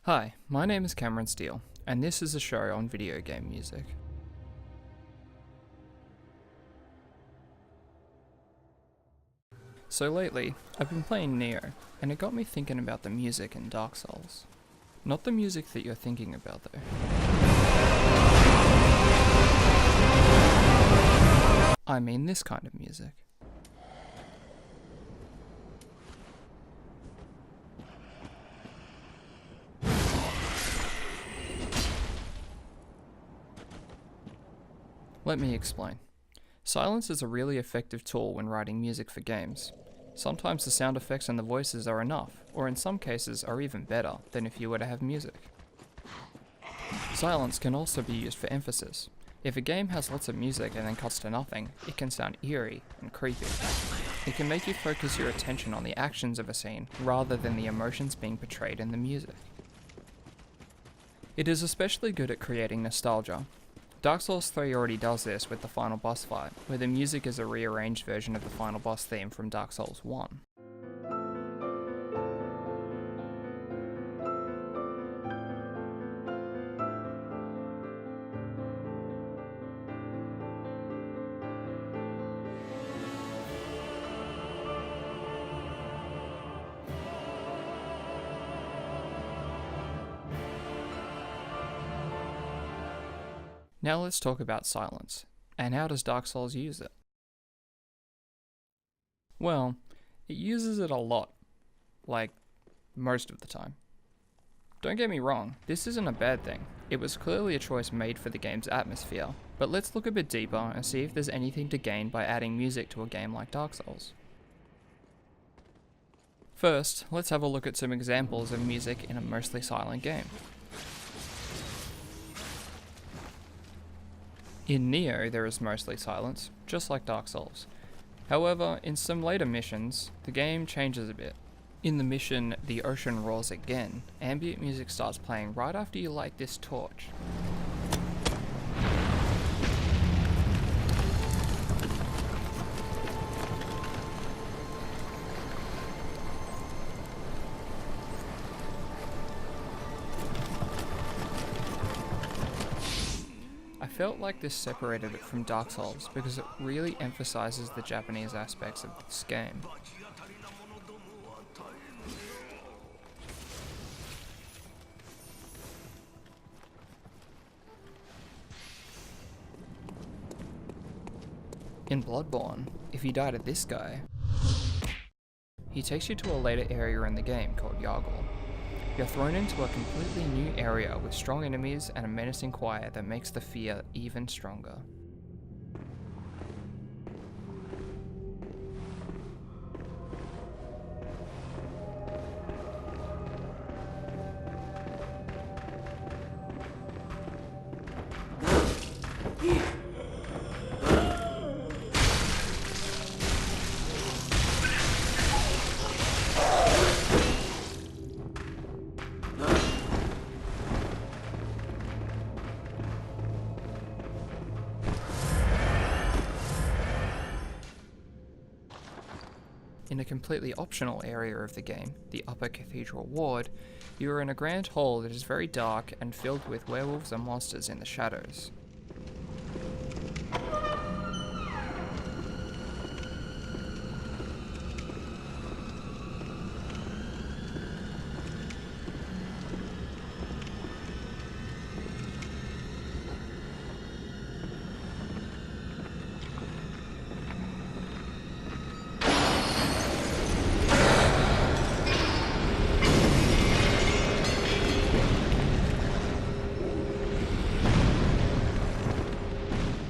Hi, my name is Cameron Steele, and this is a show on video game music. So lately, I've been playing Neo, and it got me thinking about the music in Dark Souls. Not the music that you're thinking about though. I mean this kind of music. Let me explain. Silence is a really effective tool when writing music for games. Sometimes the sound effects and the voices are enough, or in some cases are even better than if you were to have music. Silence can also be used for emphasis. If a game has lots of music and then cuts to nothing, it can sound eerie and creepy. It can make you focus your attention on the actions of a scene rather than the emotions being portrayed in the music. It is especially good at creating nostalgia. Dark Souls 3 already does this with the final boss fight, where the music is a rearranged version of the final boss theme from Dark Souls 1. Now let's talk about silence, and how does Dark Souls use it? Well, it uses it a lot, like most of the time. Don't get me wrong, this isn't a bad thing. It was clearly a choice made for the game's atmosphere, but let's look a bit deeper and see if there's anything to gain by adding music to a game like Dark Souls. First, let's have a look at some examples of music in a mostly silent game. In Neo, there is mostly silence, just like Dark Souls. However, in some later missions, the game changes a bit. In the mission, The Ocean Roars Again, ambient music starts playing right after you light this torch. I felt like this separated it from Dark Souls because it really emphasizes the Japanese aspects of this game. In Bloodborne, if you die to this guy, he takes you to a later area in the game called Yargul. You're thrown into a completely new area with strong enemies and a menacing choir that makes the fear even stronger. In a completely optional area of the game, the Upper Cathedral Ward, you are in a grand hall that is very dark and filled with werewolves and monsters in the shadows.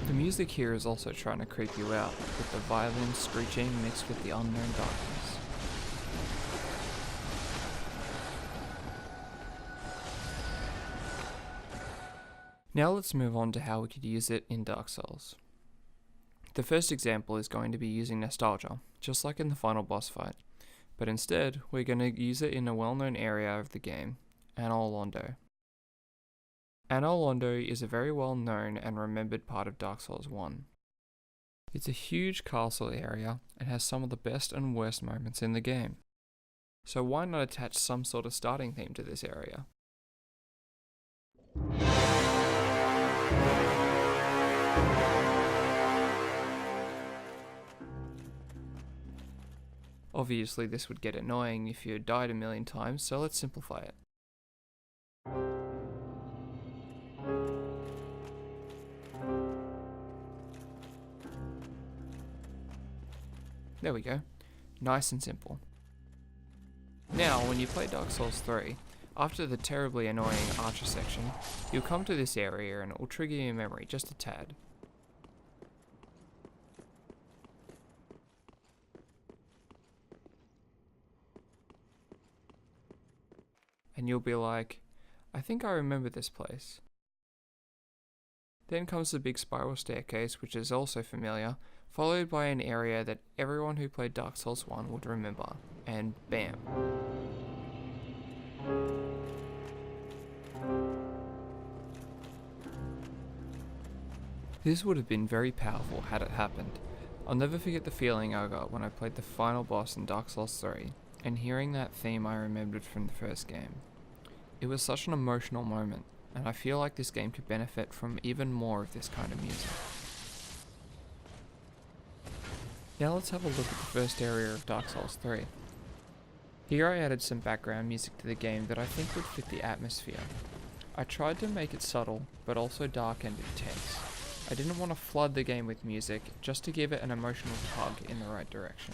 The music here is also trying to creep you out, with the violin screeching mixed with the unknown darkness. Now let's move on to how we could use it in Dark Souls. The first example is going to be using nostalgia, just like in the final boss fight, but instead we're going to use it in a well-known area of the game, Anor Londo. Anor Londo is a very well known and remembered part of Dark Souls 1. It's a huge castle area and has some of the best and worst moments in the game. So why not attach some sort of starting theme to this area? Obviously this would get annoying if you had died a million times, so let's simplify it. There we go. Nice and simple. Now, when you play Dark Souls 3, after the terribly annoying Archer section, you'll come to this area and it will trigger your memory just a tad. And you'll be like, I think I remember this place. Then comes the big spiral staircase, which is also familiar, followed by an area that everyone who played Dark Souls 1 would remember, and bam. This would have been very powerful had it happened. I'll never forget the feeling I got when I played the final boss in Dark Souls 3, and hearing that theme I remembered from the first game. It was such an emotional moment, and I feel like this game could benefit from even more of this kind of music. Now let's have a look at the first area of Dark Souls 3. Here I added some background music to the game that I think would fit the atmosphere. I tried to make it subtle, but also dark and intense. I didn't want to flood the game with music, just to give it an emotional tug in the right direction.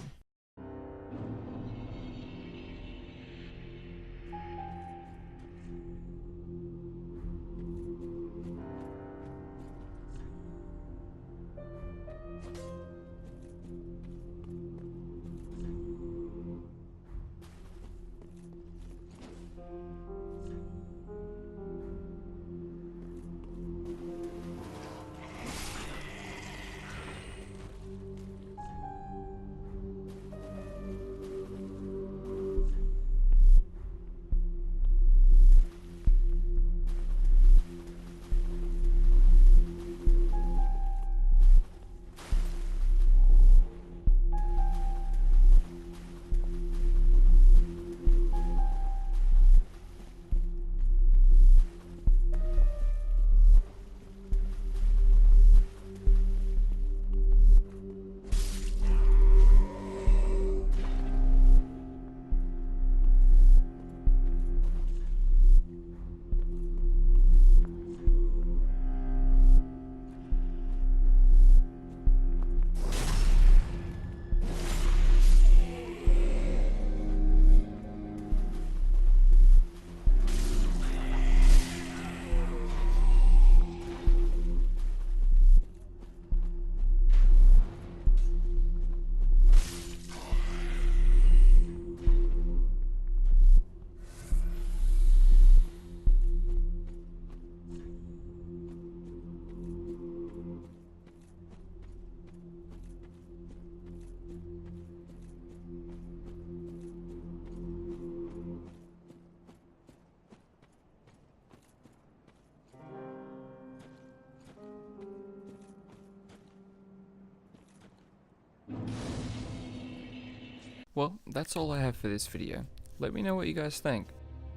Well, that's all I have for this video. Let me know what you guys think.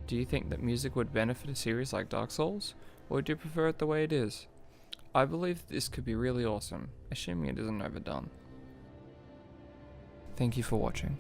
Do you think that music would benefit a series like Dark Souls, or do you prefer it the way it is? I believe this could be really awesome, assuming it isn't overdone. Thank you for watching.